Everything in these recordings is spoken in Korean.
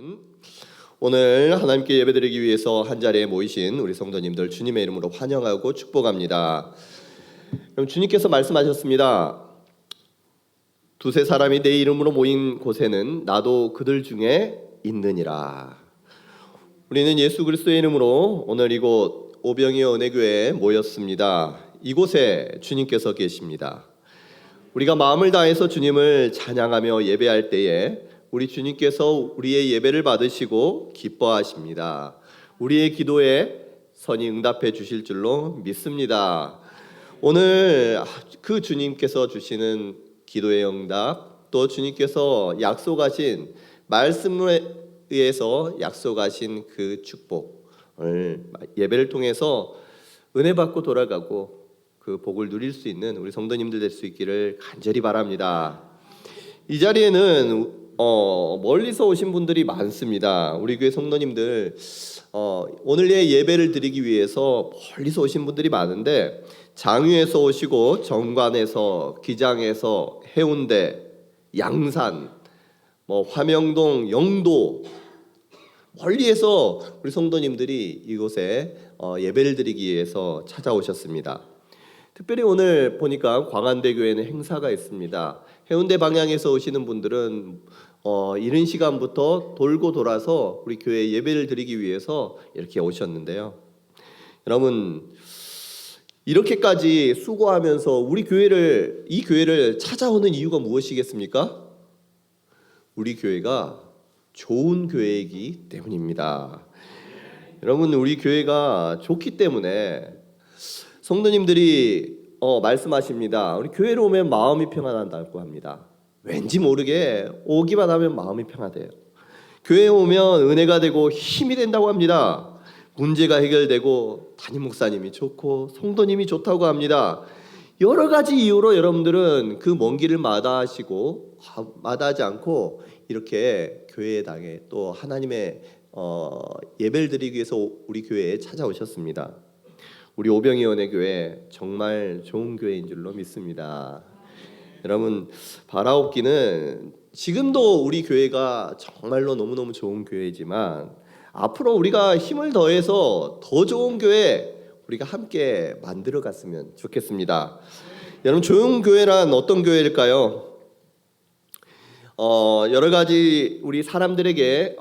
아멘. 오늘 하나님께 예배드리기 위해서 한자리에 모이신 우리 성도님들 주님의 이름으로 환영하고 축복합니다. 그럼 주님께서 말씀하셨습니다. 두세 사람이 내 이름으로 모인 곳에는 나도 그들 중에 있느니라. 우리는 예수 그리스도의 이름으로 오늘 이곳 오병이어 은혜교회에 모였습니다. 이곳에 주님께서 계십니다. 우리가 마음을 다해서 주님을 찬양하며 예배할 때에 우리 주님께서 우리의 예배를 받으시고 기뻐하십니다. 우리의 기도에 선히 응답해 주실 줄로 믿습니다. 오늘 그 주님께서 주시는 기도의 응답, 또 주님께서 약속하신 말씀에 의해서 약속하신 그 축복을 예배를 통해서 은혜 받고 돌아가고 그 복을 누릴 수 있는 우리 성도님들 될 수 있기를 간절히 바랍니다. 이 자리에는 멀리서 오신 분들이 많습니다. 우리 교회 성도님들 오늘의 예배를 드리기 위해서 멀리서 오신 분들이 많은데 장유에서 오시고 정관에서, 기장에서, 해운대, 양산, 화명동, 영도 멀리에서 우리 성도님들이 이곳에 예배를 드리기 위해서 찾아오셨습니다. 특별히 오늘 보니까 광안대교회는 행사가 있습니다. 해운대 방향에서 오시는 분들은 이른 시간부터 돌고 돌아서 우리 교회 예배를 드리기 위해서 이렇게 오셨는데요. 여러분, 이렇게까지 수고하면서 우리 이 교회를 찾아오는 이유가 무엇이겠습니까? 우리 교회가 좋은 교회이기 때문입니다. 여러분, 우리 교회가 좋기 때문에 성도님들이 말씀하십니다. 우리 교회로 오면 마음이 평안하다고 합니다. 왠지 모르게 오기만 하면 마음이 평안해요. 교회에 오면 은혜가 되고 힘이 된다고 합니다. 문제가 해결되고 담임 목사님이 좋고 성도님이 좋다고 합니다. 여러 가지 이유로 여러분들은 그 먼 길을 마다하시고 마다하지 않고 이렇게 교회에 당해 또 하나님의 예배를 드리기 위해서 우리 교회에 찾아오셨습니다. 우리 오병이어 은혜교회 정말 좋은 교회인 줄로 믿습니다. 여러분, 바라옵기는 지금도 우리 교회가 정말로 너무너무 좋은 교회지만 앞으로 우리가 힘을 더해서 더 좋은 교회 우리가 함께 만들어 갔으면 좋겠습니다. 여러분, 좋은 교회란 어떤 교회일까요? 여러 가지 우리 사람들에게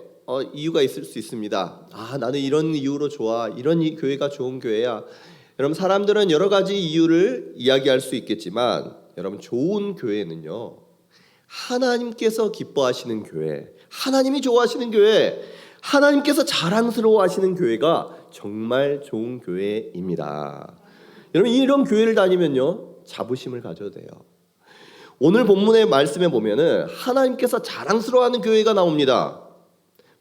이유가 있을 수 있습니다. 나는 이런 이유로 좋아. 이런 교회가 좋은 교회야. 여러분, 사람들은 여러 가지 이유를 이야기할 수 있겠지만 여러분, 좋은 교회는요, 하나님께서 기뻐하시는 교회, 하나님이 좋아하시는 교회, 하나님께서 자랑스러워하시는 교회가 정말 좋은 교회입니다. 여러분, 이런 교회를 다니면요, 자부심을 가져도 돼요. 오늘 본문의 말씀에 보면은 하나님께서 자랑스러워하는 교회가 나옵니다.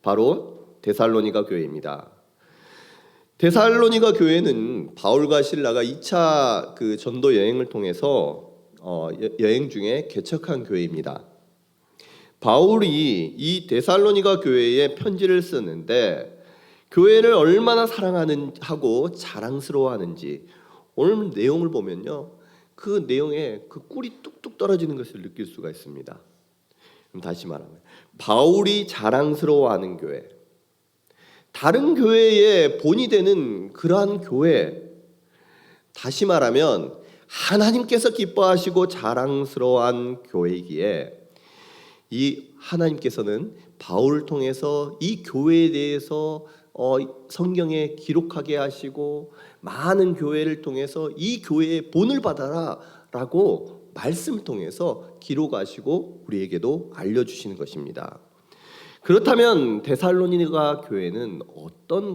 바로 데살로니가 교회입니다. 데살로니가 교회는 바울과 실라가 2차 그 전도 여행을 통해서 여행 중에 개척한 교회입니다. 바울이 이 데살로니가 교회에 편지를 쓰는데 교회를 얼마나 사랑하고 자랑스러워하는지 오늘 내용을 보면요, 그 내용에 그 꿀이 뚝뚝 떨어지는 것을 느낄 수가 있습니다. 그럼 다시 말하면 바울이 자랑스러워하는 교회, 다른 교회의 본이 되는 그러한 교회, 다시 말하면 하나님께서 기뻐하시고 자랑스러워한 교회이기에 이 하나님께서는 바울을 통해서 이 교회에 대해서 성경에 기록하게 하시고 많은 교회를 통해서 이 교회의 본을 받아라 라고 말씀을 통해서 기록하시고 우리에게도 알려주시는 것입니다. 그렇다면 데살로니가 교회는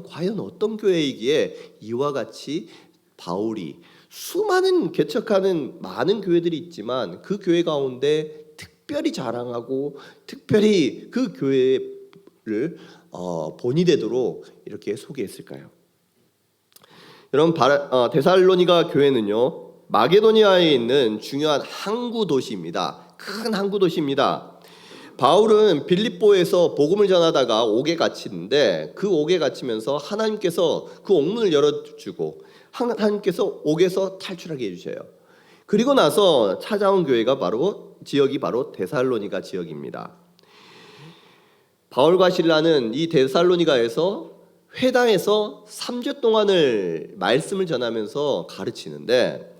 과연 어떤 교회이기에 이와 같이 바울이 수많은 개척하는 많은 교회들이 있지만 그 교회 가운데 특별히 자랑하고 특별히 그 교회를 본이 되도록 이렇게 소개했을까요? 여러분, 데살로니가 교회는요, 마게도니아에 있는 중요한 항구 도시입니다. 큰 항구 도시입니다. 바울은 빌립보에서 복음을 전하다가 옥에 갇히는데 그 옥에 갇히면서 하나님께서 그 옥문을 열어주고 하나님께서 옥에서 탈출하게 해주셔요. 그리고 나서 찾아온 교회가 지역이 바로 데살로니가 지역입니다. 바울과 실라는 이 데살로니가에서 회당에서 3주 동안을 말씀을 전하면서 가르치는데,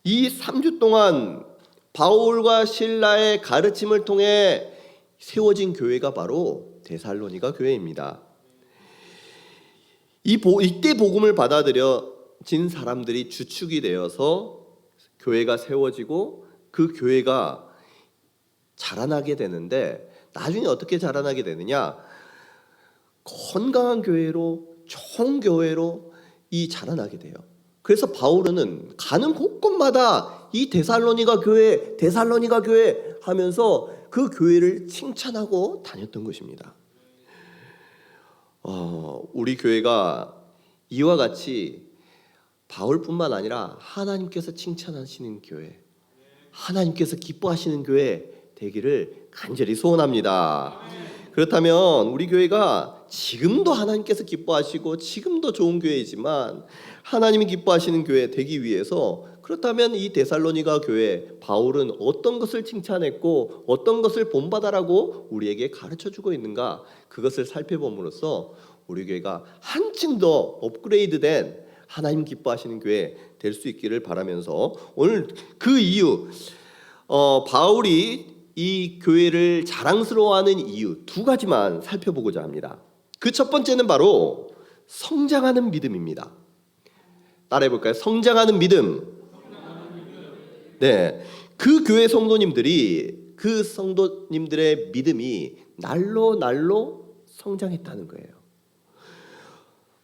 이 3주 동안 바울과 실라의 가르침을 통해 세워진 교회가 바로 데살로니가 교회입니다. 이때 복음을 받아들여진 사람들이 주축이 되어서 교회가 세워지고 그 교회가 자라나게 되는데, 나중에 어떻게 자라나게 되느냐? 건강한 교회로, 좋은 교회로 자라나게 돼요. 그래서 바울은 가는 곳곳마다 이 데살로니가 교회 하면서 그 교회를 칭찬하고 다녔던 것입니다. 우리 교회가 이와 같이 바울뿐만 아니라 하나님께서 칭찬하시는 교회, 하나님께서 기뻐하시는 교회 되기를 간절히 소원합니다. 그렇다면 우리 교회가 지금도 하나님께서 기뻐하시고 지금도 좋은 교회이지만 하나님이 기뻐하시는 교회 되기 위해서, 그렇다면 이 데살로니가 교회 바울은 어떤 것을 칭찬했고 어떤 것을 본받아라고 우리에게 가르쳐주고 있는가, 그것을 살펴봄으로써 우리 교회가 한층 더 업그레이드된 하나님 기뻐하시는 교회 될 수 있기를 바라면서, 오늘 그 이유, 바울이 이 교회를 자랑스러워하는 이유 2가지만 살펴보고자 합니다. 그 첫 번째는 바로 성장하는 믿음입니다. 따라해볼까요? 성장하는 믿음. 네, 그 교회 성도님들이, 그 성도님들의 믿음이 날로 성장했다는 거예요.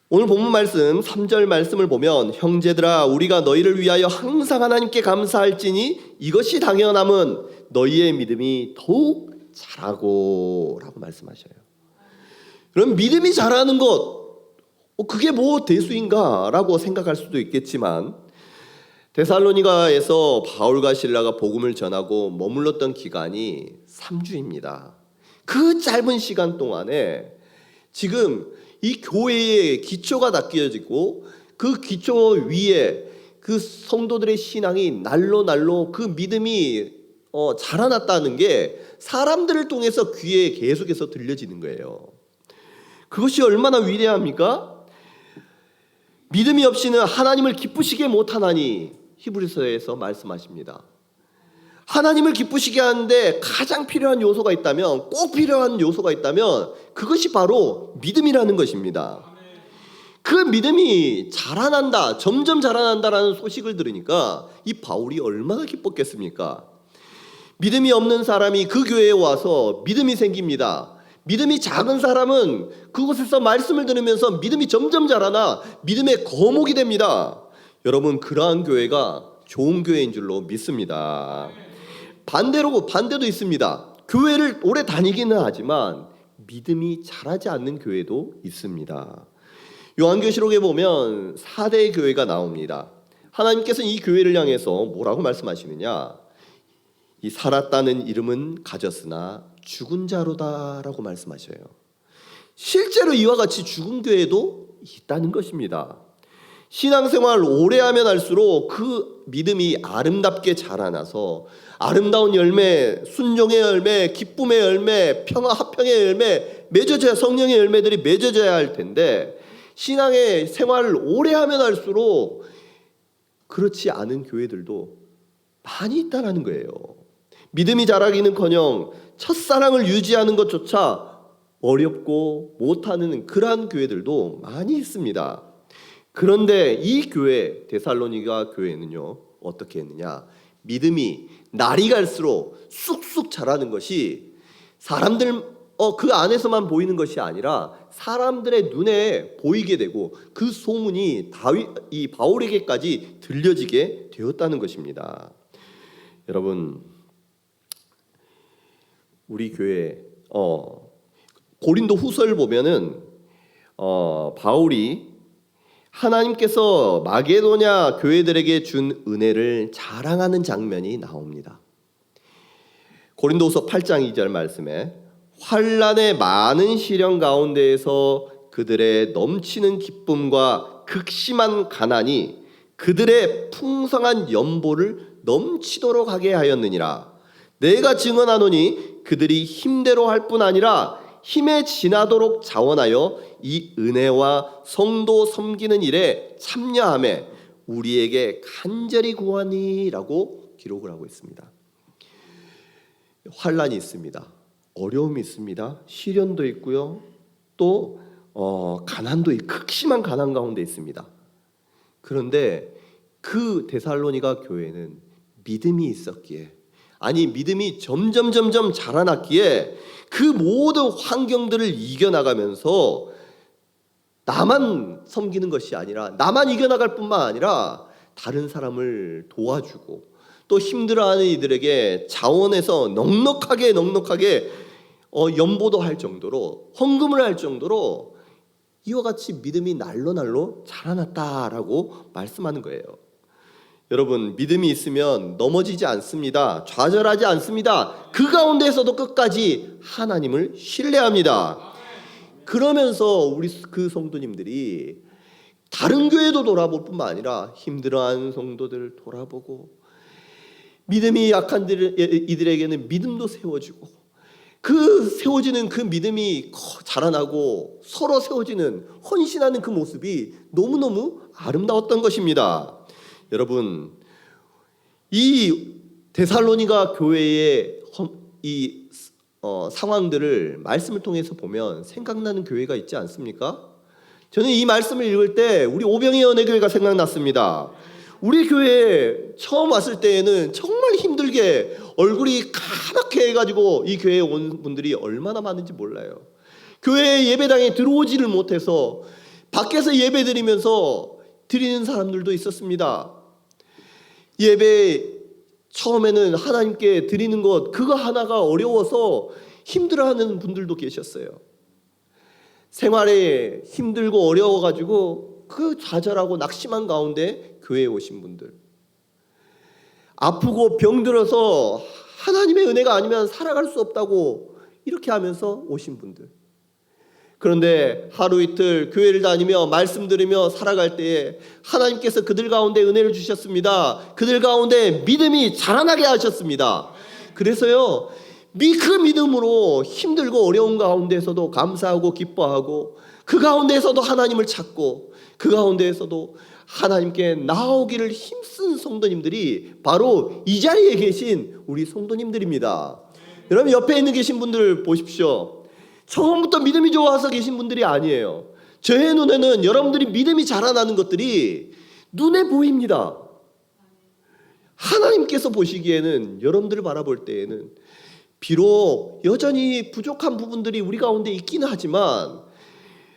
오늘 본문 말씀 3절 말씀을 보면, 형제들아 우리가 너희를 위하여 항상 하나님께 감사할지니 이것이 당연함은 너희의 믿음이 더욱 자라고 라고 말씀하셔요. 그럼 믿음이 자라는 것, 그게 뭐 대수인가 라고 생각할 수도 있겠지만, 데살로니가에서 바울과 실라가 복음을 전하고 머물렀던 기간이 3주입니다. 그 짧은 시간 동안에 지금 이 교회의 기초가 닦여지고 그 기초 위에 그 성도들의 신앙이 날로 그 믿음이 자라났다는 게 사람들을 통해서 귀에 계속해서 들려지는 거예요. 그것이 얼마나 위대합니까? 믿음이 없이는 하나님을 기쁘시게 못하나니 히브리서에서 말씀하십니다. 하나님을 기쁘시게 하는데 가장 필요한 요소가 있다면, 꼭 필요한 요소가 있다면 그것이 바로 믿음이라는 것입니다. 그 믿음이 자라난다, 점점 자라난다라는 소식을 들으니까 이 바울이 얼마나 기뻤겠습니까? 믿음이 없는 사람이 그 교회에 와서 믿음이 생깁니다. 믿음이 작은 사람은 그곳에서 말씀을 들으면서 믿음이 점점 자라나 믿음의 거목이 됩니다. 여러분, 그러한 교회가 좋은 교회인 줄로 믿습니다. 반대도 있습니다. 교회를 오래 다니기는 하지만 믿음이 자라지 않는 교회도 있습니다. 요한계시록에 보면 4대의 교회가 나옵니다. 하나님께서는 이 교회를 향해서 뭐라고 말씀하시느냐? 이 살았다는 이름은 가졌으나 죽은 자로다라고 말씀하셔요. 실제로 이와 같이 죽은 교회도 있다는 것입니다. 신앙생활 오래 하면 할수록 그 믿음이 아름답게 자라나서 아름다운 열매, 순종의 열매, 기쁨의 열매, 평화, 화평의 열매 맺어져야, 성령의 열매들이 맺어져야 할 텐데, 신앙의 생활을 오래 하면 할수록 그렇지 않은 교회들도 많이 있다는 거예요. 믿음이 자라기는커녕 첫사랑을 유지하는 것조차 어렵고 못하는 그러한 교회들도 많이 있습니다. 그런데 이 교회, 데살로니가 교회는요, 어떻게 했느냐? 믿음이 날이 갈수록 쑥쑥 자라는 것이 사람들 그 안에서만 보이는 것이 아니라 사람들의 눈에 보이게 되고 그 소문이 이 바울에게까지 들려지게 되었다는 것입니다. 여러분, 우리 교회 고린도 후서를 보면은 바울이 하나님께서 마게도냐 교회들에게 준 은혜를 자랑하는 장면이 나옵니다. 고린도후서 8장 2절 말씀에 환난의 많은 시련 가운데에서 그들의 넘치는 기쁨과 극심한 가난이 그들의 풍성한 연보를 넘치도록 하게 하였느니라. 내가 증언하노니 그들이 힘대로 할 뿐 아니라 힘에 지나도록 자원하여 이 은혜와 성도 섬기는 일에 참여하며 우리에게 간절히 구하니라고 기록을 하고 있습니다. 환란이 있습니다. 어려움이 있습니다. 시련도 있고요. 또 가난도 극심한 가난 가운데 있습니다. 그런데 그 데살로니가 교회는 믿음이 있었기에, 아니 믿음이 점점 자라났기에 그 모든 환경들을 이겨나가면서 나만 섬기는 것이 아니라, 나만 이겨나갈 뿐만 아니라 다른 사람을 도와주고 또 힘들어하는 이들에게 자원해서 넉넉하게 연보도 할 정도로, 헌금을 할 정도로 이와 같이 믿음이 날로 자라났다라고 말씀하는 거예요. 여러분, 믿음이 있으면 넘어지지 않습니다. 좌절하지 않습니다. 그 가운데에서도 끝까지 하나님을 신뢰합니다. 그러면서 우리 그 성도님들이 다른 교회도 돌아볼 뿐만 아니라 힘들어하는 성도들을 돌아보고, 믿음이 약한 이들에게는 믿음도 세워주고, 그 세워지는 그 믿음이 자라나고 서로 세워지는, 헌신하는 그 모습이 너무너무 아름다웠던 것입니다. 여러분, 이 데살로니가 교회의 이 상황들을 말씀을 통해서 보면 생각나는 교회가 있지 않습니까? 저는 이 말씀을 읽을 때 우리 오병이어 연회교회가 생각났습니다. 우리 교회에 처음 왔을 때에는 정말 힘들게 얼굴이 까맣게 해가지고 이 교회에 온 분들이 얼마나 많은지 몰라요. 교회 예배당에 들어오지를 못해서 밖에서 예배 드리면서 드리는 사람들도 있었습니다. 예배 처음에는 하나님께 드리는 것, 그거 하나가 어려워서 힘들어하는 분들도 계셨어요. 생활에 힘들고 어려워가지고 그 좌절하고 낙심한 가운데 교회에 오신 분들, 아프고 병들어서 하나님의 은혜가 아니면 살아갈 수 없다고 이렇게 하면서 오신 분들, 그런데 하루 이틀 교회를 다니며 말씀 들으며 살아갈 때에 하나님께서 그들 가운데 은혜를 주셨습니다. 그들 가운데 믿음이 자라나게 하셨습니다. 그래서요, 그 믿음으로 힘들고 어려운 가운데서도 감사하고 기뻐하고, 그 가운데에서도 하나님을 찾고, 그 가운데에서도 하나님께 나아오기를 힘쓴 성도님들이 바로 이 자리에 계신 우리 성도님들입니다. 여러분, 옆에 있는 계신 분들 보십시오. 처음부터 믿음이 좋아서 계신 분들이 아니에요. 저의 눈에는 여러분들이 믿음이 자라나는 것들이 눈에 보입니다. 하나님께서 보시기에는, 여러분들을 바라볼 때에는 비록 여전히 부족한 부분들이 우리 가운데 있기는 하지만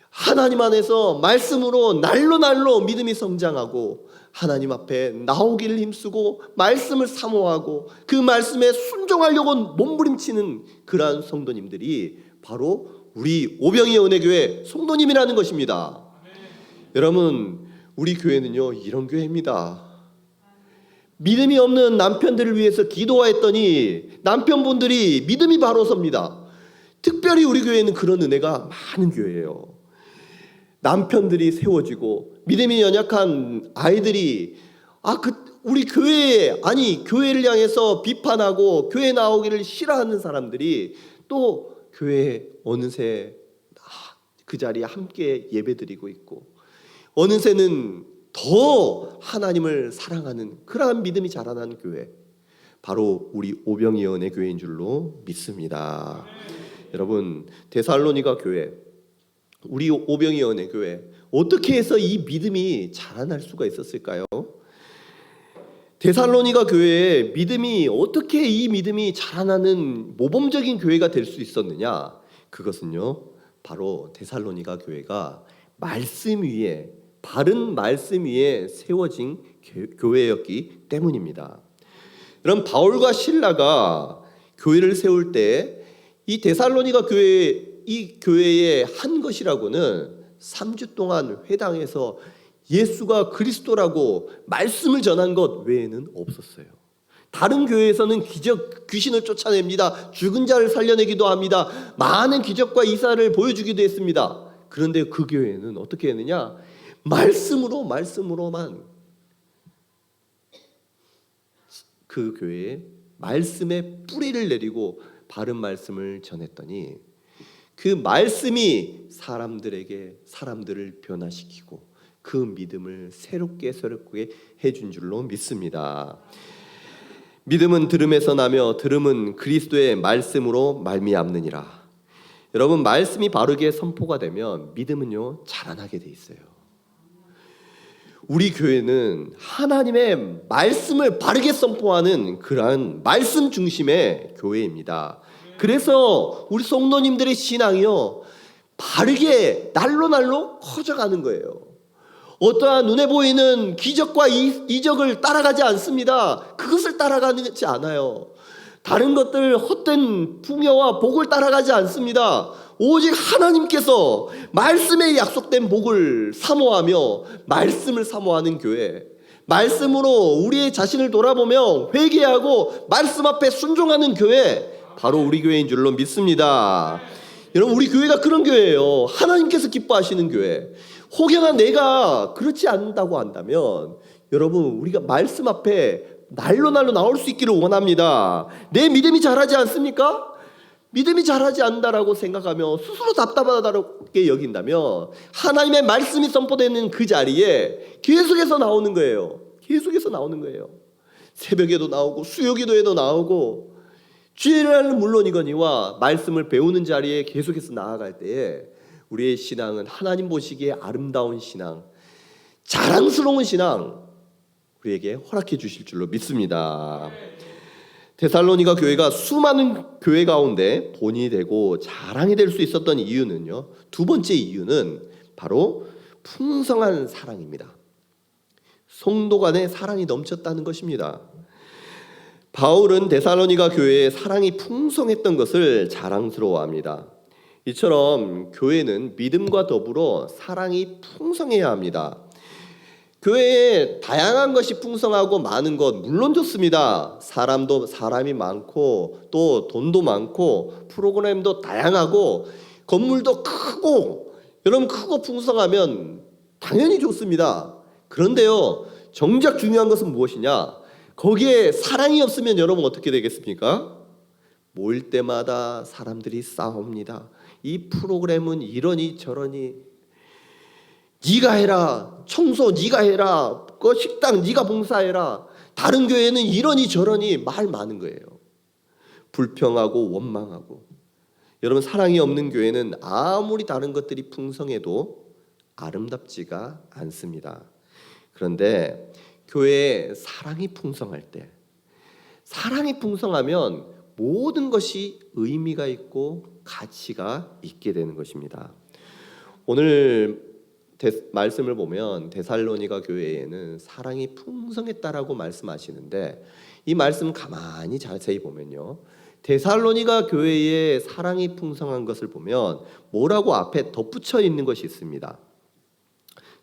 하나님 안에서 말씀으로 날로 믿음이 성장하고 하나님 앞에 나오기를 힘쓰고 말씀을 사모하고 그 말씀에 순종하려고 몸부림치는 그러한 성도님들이 바로 우리 오병이어 은혜교회 성도님이라는 것입니다. 여러분, 우리 교회는요 이런 교회입니다. 믿음이 없는 남편들을 위해서 기도했더니 남편분들이 믿음이 바로 섭니다. 특별히 우리 교회는 그런 은혜가 많은 교회예요. 남편들이 세워지고 믿음이 연약한 아이들이 우리 교회에, 아니 교회를 향해서 비판하고 교회 나오기를 싫어하는 사람들이 또 교회에 어느새 그 자리에 함께 예배드리고 있고, 어느새는 더 하나님을 사랑하는 그러한 믿음이 자라나는 교회, 바로 우리 오병이어 은혜교회인 줄로 믿습니다. 여러분, 데살로니가 교회, 우리 오병이어 은혜교회, 어떻게 해서 이 믿음이 자라날 수가 있었을까요? 데살로니가 교회의 믿음이 어떻게 이 믿음이 자라나는 모범적인 교회가 될 수 있었느냐? 그것은요, 바로 데살로니가 교회가 말씀 위에, 바른 말씀 위에 세워진 교회였기 때문입니다. 그럼 바울과 실라가 교회를 세울 때 이 데살로니가 교회, 이 교회에 한 것이라고는 3주 동안 회당에서 예수가 그리스도라고 말씀을 전한 것 외에는 없었어요. 다른 교회에서는 귀신을 쫓아냅니다. 죽은 자를 살려내기도 합니다. 많은 기적과 이사를 보여주기도 했습니다. 그런데 그 교회는 어떻게 했느냐? 말씀으로만 그 교회에 말씀의 뿌리를 내리고 바른 말씀을 전했더니 그 말씀이 사람들을 변화시키고 그 믿음을 새롭게 해준 줄로 믿습니다. 믿음은 들음에서 나며 들음은 그리스도의 말씀으로 말미암느니라. 여러분, 말씀이 바르게 선포가 되면 믿음은요 자라나게 돼 있어요. 우리 교회는 하나님의 말씀을 바르게 선포하는 그러한 말씀 중심의 교회입니다. 그래서 우리 성도님들의 신앙이요 바르게 날로 커져가는 거예요. 어떠한 눈에 보이는 기적과 이적을 따라가지 않습니다. 그것을 따라가지 않아요. 다른 것들 헛된 풍요와 복을 따라가지 않습니다. 오직 하나님께서 말씀에 약속된 복을 사모하며 말씀을 사모하는 교회, 말씀으로 우리의 자신을 돌아보며 회개하고 말씀 앞에 순종하는 교회, 바로 우리 교회인 줄로 믿습니다. 여러분, 우리 교회가 그런 교회예요. 하나님께서 기뻐하시는 교회. 혹여나 내가 그렇지 않다고 한다면 여러분, 우리가 말씀 앞에 날로 나올 수 있기를 원합니다. 내 믿음이 자라지 않습니까? 믿음이 자라지 않는다라고 생각하며 스스로 답답하다고 여긴다면 하나님의 말씀이 선포되는 그 자리에 계속해서 나오는 거예요. 계속해서 나오는 거예요. 새벽에도 나오고 수요기도에도 나오고 주일날은 물론이거니와 말씀을 배우는 자리에 계속해서 나아갈 때에 우리의 신앙은 하나님 보시기에 아름다운 신앙, 자랑스러운 신앙 우리에게 허락해 주실 줄로 믿습니다. 데살로니가 교회가 수많은 교회 가운데 본이 되고 자랑이 될 수 있었던 이유는요, 두 번째 이유는 바로 풍성한 사랑입니다. 성도 간의 사랑이 넘쳤다는 것입니다. 바울은 데살로니가 교회의 사랑이 풍성했던 것을 자랑스러워합니다. 이처럼 교회는 믿음과 더불어 사랑이 풍성해야 합니다. 교회에 다양한 것이 풍성하고 많은 것 물론 좋습니다. 사람이 많고 또 돈도 많고 프로그램도 다양하고 건물도 크고 여러분 크고 풍성하면 당연히 좋습니다. 그런데요, 정작 중요한 것은 무엇이냐? 거기에 사랑이 없으면 여러분 어떻게 되겠습니까? 모일 때마다 사람들이 싸웁니다. 이 프로그램은 이러니 저러니, 네가 해라, 청소 네가 해라, 그 식당 네가 봉사해라, 다른 교회는 이러니 저러니 말 많은 거예요. 불평하고 원망하고. 여러분, 사랑이 없는 교회는 아무리 다른 것들이 풍성해도 아름답지가 않습니다. 그런데 교회에 사랑이 풍성할 때, 사랑이 풍성하면 모든 것이 의미가 있고 가치가 있게 되는 것입니다. 오늘 말씀을 보면 데살로니가 교회에는 사랑이 풍성했다라고 말씀하시는데, 이 말씀 가만히 자세히 보면요, 데살로니가 교회에 사랑이 풍성한 것을 보면 뭐라고 앞에 덧붙여 있는 것이 있습니다.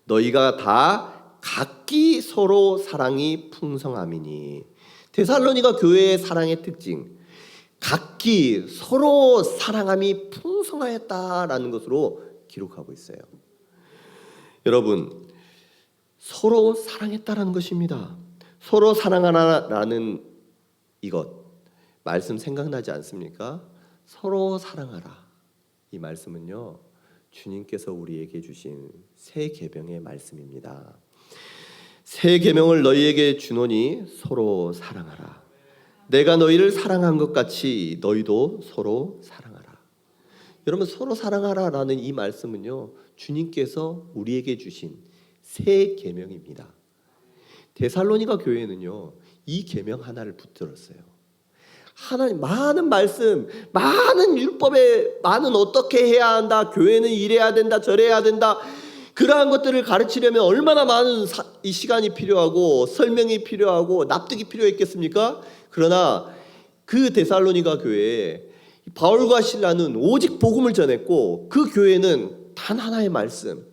너희가 다 각기 서로 사랑이 풍성함이니. 데살로니가 교회의 사랑의 특징, 각기 서로 사랑함이 풍성하였다라는 것으로 기록하고 있어요. 여러분, 서로 사랑했다라는 것입니다. 서로 사랑하라라는 이것 말씀 생각나지 않습니까? 서로 사랑하라, 이 말씀은요 주님께서 우리에게 주신 새 계명의 말씀입니다. 새 계명을 너희에게 주노니 서로 사랑하라. 내가 너희를 사랑한 것 같이 너희도 서로 사랑하라. 여러분, 서로 사랑하라라는 이 말씀은요 주님께서 우리에게 주신 새 계명입니다. 데살로니가 교회는요 이 계명 하나를 붙들었어요. 하나님 많은 말씀, 많은 율법에 많은 어떻게 해야 한다, 교회는 이래야 된다, 저래야 된다, 그러한 것들을 가르치려면 얼마나 많은 이 시간이 필요하고 설명이 필요하고 납득이 필요했겠습니까? 그러나 그 데살로니가 교회에 바울과 실라는 오직 복음을 전했고, 그 교회는 단 하나의 말씀,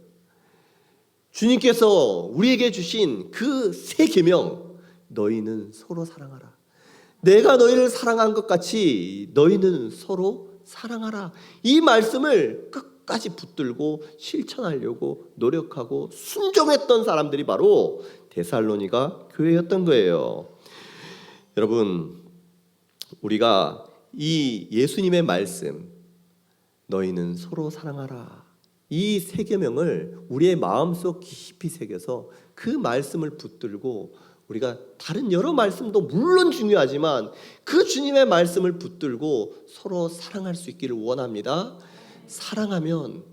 주님께서 우리에게 주신 그 새 계명, 너희는 서로 사랑하라. 내가 너희를 사랑한 것 같이 너희는 서로 사랑하라. 이 말씀을 끝까지 붙들고 실천하려고 노력하고 순종했던 사람들이 바로 데살로니가 교회였던 거예요. 여러분, 우리가 이 예수님의 말씀, 너희는 서로 사랑하라. 이 세 계명을 우리의 마음속 깊이 새겨서 그 말씀을 붙들고 우리가 다른 여러 말씀도 물론 중요하지만 그 주님의 말씀을 붙들고 서로 사랑할 수 있기를 원합니다. 사랑하면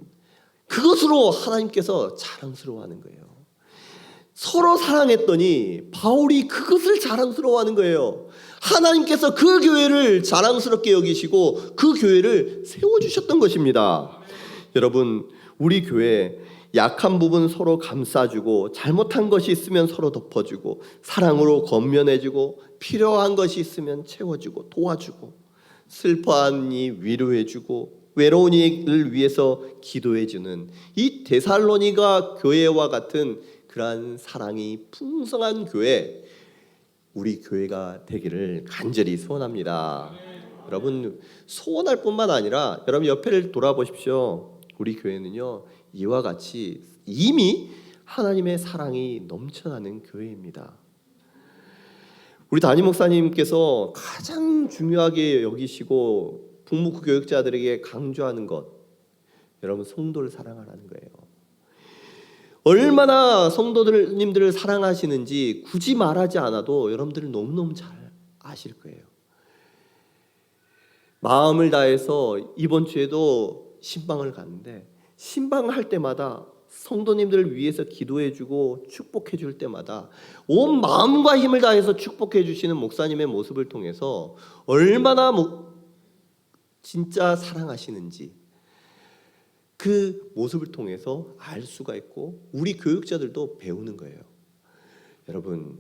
그것으로 하나님께서 자랑스러워하는 거예요. 서로 사랑했더니 바울이 그것을 자랑스러워하는 거예요. 하나님께서 그 교회를 자랑스럽게 여기시고 그 교회를 세워주셨던 것입니다. 여러분, 우리 교회 약한 부분 서로 감싸주고 잘못한 것이 있으면 서로 덮어주고 사랑으로 권면해주고 필요한 것이 있으면 채워주고 도와주고 슬퍼하니 위로해주고 외로운 이를 위해서 기도해주는 이 데살로니가 교회와 같은 그러한 사랑이 풍성한 교회, 우리 교회가 되기를 간절히 소원합니다. 여러분, 소원할 뿐만 아니라 여러분 옆에를 돌아보십시오. 우리 교회는요, 이와 같이 이미 하나님의 사랑이 넘쳐나는 교회입니다. 우리 담임 목사님께서 가장 중요하게 여기시고 북무크 교육자들에게 강조하는 것, 여러분 성도를 사랑하라는 거예요. 얼마나 성도님들을 사랑하시는지 굳이 말하지 않아도 여러분들은 너무너무 잘 아실 거예요. 마음을 다해서 이번 주에도 신방을 갔는데 신방할 때마다 성도님들을 위해서 기도해주고 축복해줄 때마다 온 마음과 힘을 다해서 축복해주시는 목사님의 모습을 통해서 얼마나 진짜 사랑하시는지 그 모습을 통해서 알 수가 있고 우리 교육자들도 배우는 거예요. 여러분,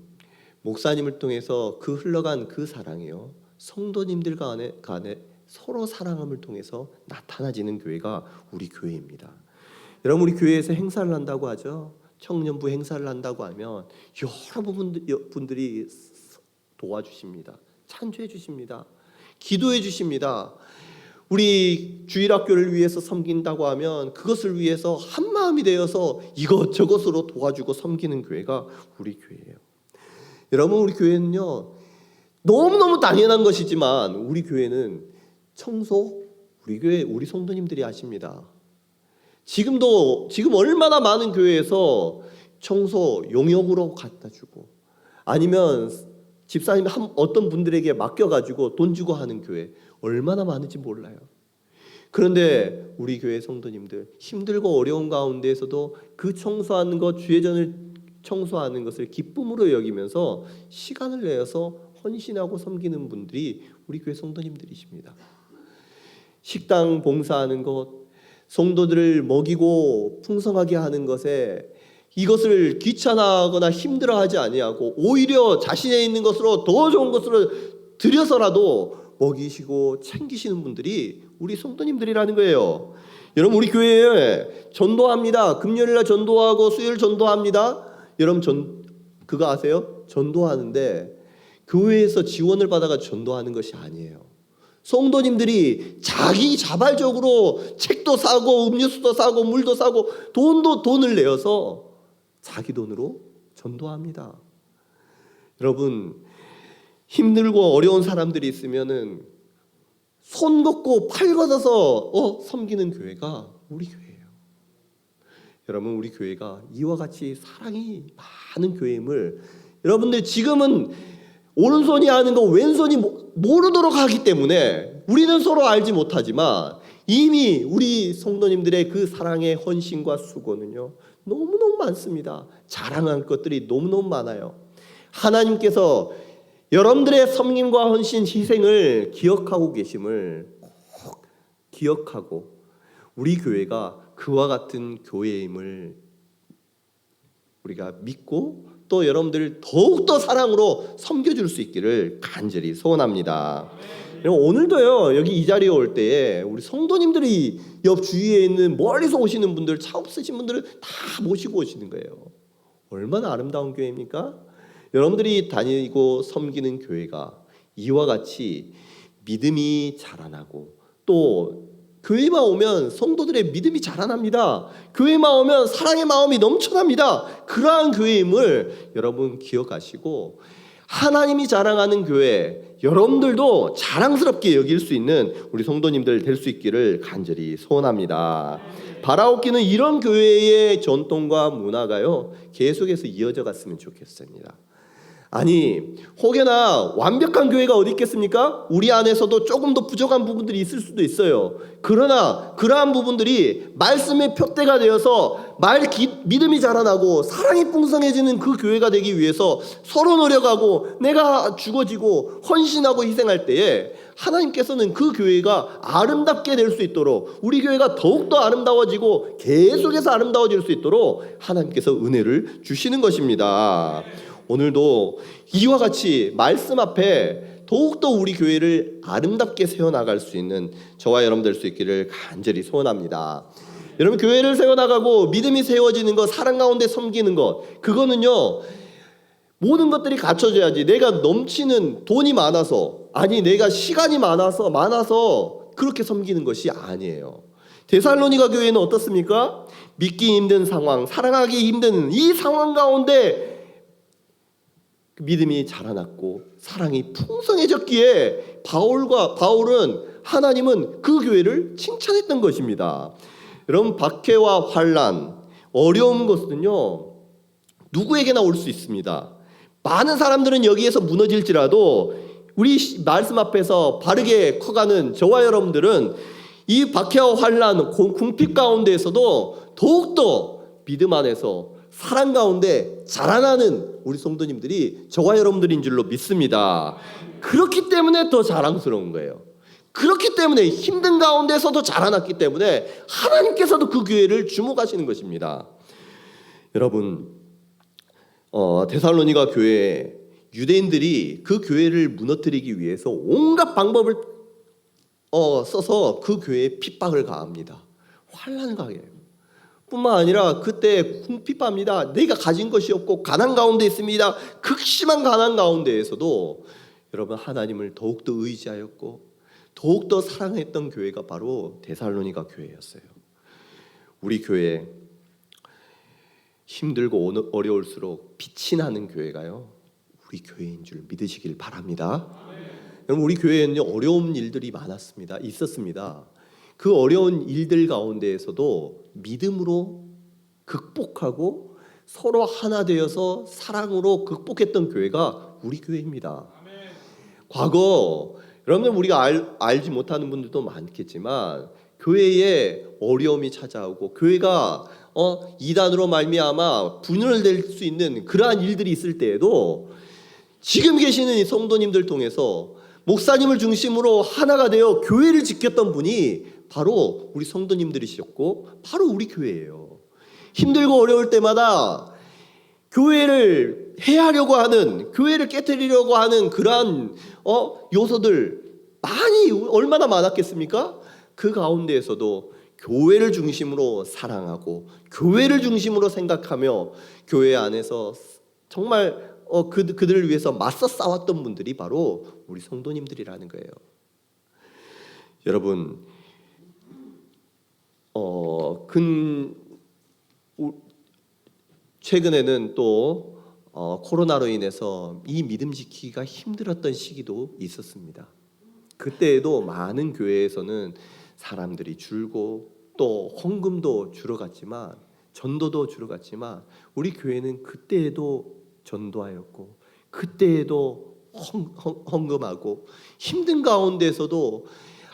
목사님을 통해서 그 흘러간 그 사랑이요, 성도님들 간에 서로 사랑함을 통해서 나타나지는 교회가 우리 교회입니다. 여러분, 우리 교회에서 행사를 한다고 하죠. 청년부 행사를 한다고 하면 여러 분들이 도와주십니다. 찬조해 주십니다. 기도해 주십니다. 우리 주일학교를 위해서 섬긴다고 하면 그것을 위해서 한마음이 되어서 이것저것으로 도와주고 섬기는 교회가 우리 교회예요. 여러분, 우리 교회는요, 너무너무 당연한 것이지만 우리 교회는 청소, 우리 교회 우리 성도님들이 아십니다. 지금 얼마나 많은 교회에서 청소 용역으로 갖다 주고 아니면 집사님 어떤 분들에게 맡겨가지고 돈 주고 하는 교회 얼마나 많은지 몰라요. 그런데 우리 교회 성도님들 힘들고 어려운 가운데에서도 그 청소하는 것, 주의전을 청소하는 것을 기쁨으로 여기면서 시간을 내어서 헌신하고 섬기는 분들이 우리 교회 성도님들이십니다. 식당 봉사하는 것, 성도들을 먹이고 풍성하게 하는 것에 이것을 귀찮아하거나 힘들어하지 아니하고 오히려 자신의 있는 것으로 더 좋은 것으로 들여서라도 먹이시고 챙기시는 분들이 우리 성도님들이라는 거예요. 여러분, 우리 교회에 전도합니다. 금요일날 전도하고 수요일 전도합니다. 여러분 그거 아세요? 전도하는데 교회에서 지원을 받아가 전도하는 것이 아니에요. 성도님들이 자기 자발적으로 책도 사고 음료수도 사고 물도 사고 돈을 내어서 자기 돈으로 전도합니다. 여러분, 힘들고 어려운 사람들이 있으면은 손 걷고 팔 걷어서 섬기는 교회가 우리 교회예요. 여러분, 우리 교회가 이와 같이 사랑이 많은 교회임을 여러분들 지금은 오른손이 아는 거 왼손이 모르도록 하기 때문에 우리는 서로 알지 못하지만 이미 우리 성도님들의 그 사랑의 헌신과 수고는요, 너무너무 많습니다. 자랑할 것들이 너무너무 많아요. 하나님께서 여러분들의 섬김과 헌신, 희생을 기억하고 계심을 꼭 기억하고 우리 교회가 그와 같은 교회임을 우리가 믿고 또 여러분들을 더욱더 사랑으로 섬겨줄 수 있기를 간절히 소원합니다. 오늘도요, 여기 이 자리에 올 때에 우리 성도님들이 옆 주위에 있는 멀리서 오시는 분들, 차 없으신 분들을 다 모시고 오시는 거예요. 얼마나 아름다운 교회입니까? 여러분들이 다니고 섬기는 교회가 이와 같이 믿음이 자라나고 또 교회만 오면 성도들의 믿음이 자라납니다. 교회만 오면 사랑의 마음이 넘쳐납니다. 그러한 교회임을 여러분 기억하시고 하나님이 자랑하는 교회, 여러분들도 자랑스럽게 여길 수 있는 우리 성도님들 될 수 있기를 간절히 소원합니다. 바라옵기는 이런 교회의 전통과 문화가요 계속해서 이어져 갔으면 좋겠습니다. 아니 혹여나 완벽한 교회가 어디 있겠습니까? 우리 안에서도 조금 더 부족한 부분들이 있을 수도 있어요. 그러나 그러한 부분들이 말씀의 표대가 되어서 믿음이 자라나고 사랑이 풍성해지는 그 교회가 되기 위해서 서로 노력하고 내가 죽어지고 헌신하고 희생할 때에 하나님께서는 그 교회가 아름답게 될 수 있도록, 우리 교회가 더욱더 아름다워지고 계속해서 아름다워질 수 있도록 하나님께서 은혜를 주시는 것입니다. 오늘도 이와 같이 말씀 앞에 더욱더 우리 교회를 아름답게 세워나갈 수 있는 저와 여러분 될 수 있기를 간절히 소원합니다. 여러분, 교회를 세워나가고 믿음이 세워지는 것, 사랑 가운데 섬기는 것, 그거는요 모든 것들이 갖춰져야지. 내가 넘치는 돈이 많아서, 아니 내가 시간이 많아서 그렇게 섬기는 것이 아니에요. 데살로니가 교회는 어떻습니까? 믿기 힘든 상황, 사랑하기 힘든 이 상황 가운데 믿음이 자라났고 사랑이 풍성해졌기에 바울은 하나님은 그 교회를 칭찬했던 것입니다. 여러분, 박해와 환난, 어려운 것은요 누구에게나 올 수 있습니다. 많은 사람들은 여기에서 무너질지라도 우리 말씀 앞에서 바르게 커가는 저와 여러분들은 이 박해와 환난, 궁핍 가운데에서도 더욱더 믿음 안에서 사랑 가운데 자라나는 우리 성도님들이 저와 여러분들인 줄로 믿습니다. 그렇기 때문에 더 자랑스러운 거예요. 그렇기 때문에 힘든 가운데서도 자라났기 때문에 하나님께서도 그 교회를 주목하시는 것입니다. 여러분, 데살로니가 교회 유대인들이 그 교회를 무너뜨리기 위해서 온갖 방법을 써서 그 교회에 핍박을 가합니다. 환난을 가게 해요. 뿐만 아니라 그때 궁핍합니다. 내가 가진 것이 없고 가난 가운데 있습니다. 극심한 가난 가운데에서도 여러분 하나님을 더욱더 의지하였고 더욱더 사랑했던 교회가 바로 데살로니가 교회였어요. 우리 교회 힘들고 어려울수록 빛이 나는 교회가요 우리 교회인 줄 믿으시길 바랍니다. 여러분, 우리 교회에는 어려운 일들이 있었습니다. 그 어려운 일들 가운데에서도 믿음으로 극복하고 서로 하나 되어서 사랑으로 극복했던 교회가 우리 교회입니다. 과거 여러분들 우리가 알지 못하는 분들도 많겠지만 교회에 어려움이 찾아오고 교회가 이단으로 말미암아 분열될 수 있는 그러한 일들이 있을 때에도 지금 계시는 이 성도님들 통해서 목사님을 중심으로 하나가 되어 교회를 지켰던 분이 바로 우리 성도님들이셨고 바로 우리 교회예요. 힘들고 어려울 때마다 교회를 해하려고 하는, 교회를 깨뜨리려고 하는 그러한 요소들 얼마나 많았겠습니까? 그 가운데에서도 교회를 중심으로 사랑하고 교회를 중심으로 생각하며 교회 안에서 정말 그들을 위해서 맞서 싸웠던 분들이 바로 우리 성도님들이라는 거예요. 여러분, 최근에는 또 코로나로 인해서 이 믿음 지키기가 힘들었던 시기도 있었습니다. 그때에도 많은 교회에서는 사람들이 줄고 또 헌금도 줄어갔지만 전도도 줄어갔지만 우리 교회는 그때에도 전도하였고 그때에도 헌금하고 힘든 가운데서도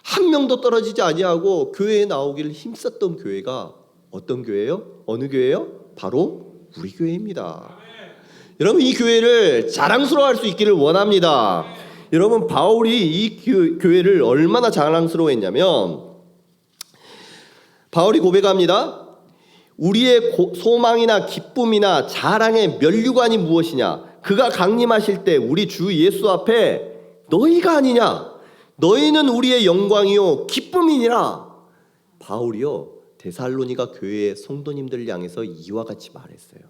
한 명도 떨어지지 아니하고 교회에 나오기를 힘썼던 교회가 어떤 교회예요? 어느 교회예요? 바로 우리 교회입니다. 여러분, 이 교회를 자랑스러워할 수 있기를 원합니다. 여러분, 바울이 이 교회를 얼마나 자랑스러워했냐면 바울이 고백합니다. 우리의 소망이나 기쁨이나 자랑의 면류관이 무엇이냐? 그가 강림하실 때 우리 주 예수 앞에 너희가 아니냐? 너희는 우리의 영광이요 기쁨이니라. 바울이요 데살로니가 교회의 성도님들 향해서 이와 같이 말했어요.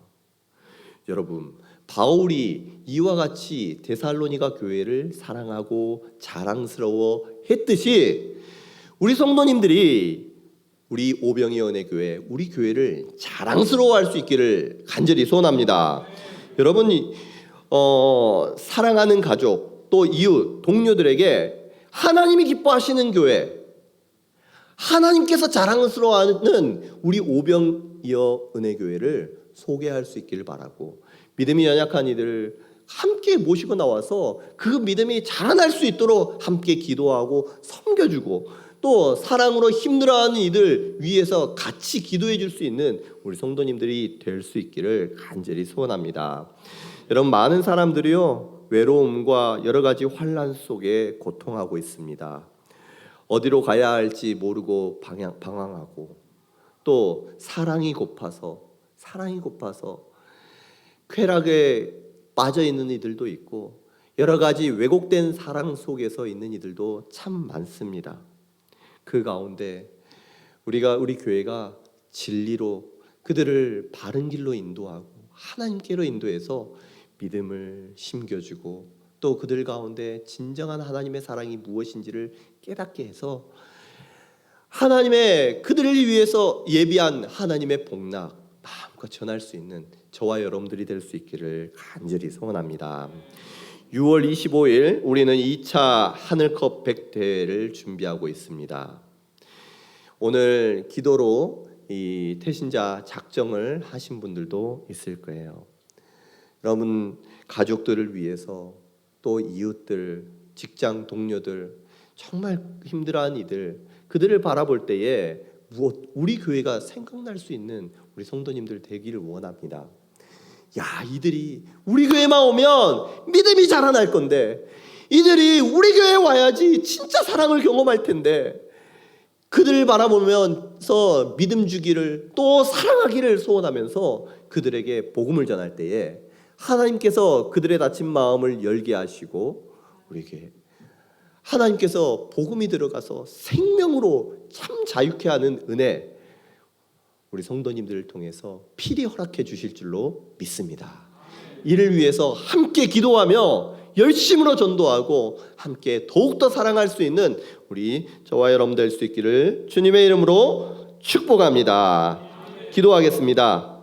여러분, 바울이 이와 같이 데살로니가 교회를 사랑하고 자랑스러워 했듯이 우리 성도님들이 우리 오병이어 은혜교회, 우리 교회를 자랑스러워할 수 있기를 간절히 소원합니다. 여러분, 사랑하는 가족, 또 이웃, 동료들에게 하나님이 기뻐하시는 교회, 하나님께서 자랑스러워하는 우리 오병이어 은혜교회를 소개할 수 있기를 바라고, 믿음이 연약한 이들 함께 모시고 나와서 그 믿음이 자라날 수 있도록 함께 기도하고 섬겨주고, 또 사랑으로 힘들어하는 이들 위해서 같이 기도해 줄 수 있는 우리 성도님들이 될 수 있기를 간절히 소원합니다. 여러분, 많은 사람들이요, 외로움과 여러 가지 환난 속에 고통하고 있습니다. 어디로 가야 할지 모르고 방황하고, 또 사랑이 고파서 쾌락에 빠져 있는 이들도 있고, 여러 가지 왜곡된 사랑 속에서 있는 이들도 참 많습니다. 그 가운데 우리 교회가 진리로 그들을 바른 길로 인도하고 하나님께로 인도해서 믿음을 심겨주고, 또 그들 가운데 진정한 하나님의 사랑이 무엇인지를 깨닫게 해서 하나님의 그들을 위해서 예비한 하나님의 복락 마음껏 전할 수 있는 저와 여러분들이 될 수 있기를 간절히 소원합니다. 6월 25일 우리는 2차 하늘컵 100대회를 준비하고 있습니다. 오늘 기도로 이 태신자 작정을 하신 분들도 있을 거예요. 여러분, 가족들을 위해서, 또 이웃들, 직장 동료들, 정말 힘들어하는 이들, 그들을 바라볼 때에 우리 교회가 생각날 수 있는 우리 성도님들 되기를 원합니다. 야, 이들이 우리 교회만 오면 믿음이 자라날 건데, 이들이 우리 교회에 와야지 진짜 사랑을 경험할 텐데, 그들을 바라보면서 믿음 주기를, 또 사랑하기를 소원하면서 그들에게 복음을 전할 때에 하나님께서 그들의 다친 마음을 열게 하시고, 우리에게 하나님께서 복음이 들어가서 생명으로 참 자유케 하는 은혜, 우리 성도님들을 통해서 필히 허락해 주실 줄로 믿습니다. 이를 위해서 함께 기도하며 열심으로 전도하고 함께 더욱더 사랑할 수 있는 우리 저와 여러분 될 수 있기를 주님의 이름으로 축복합니다. 기도하겠습니다.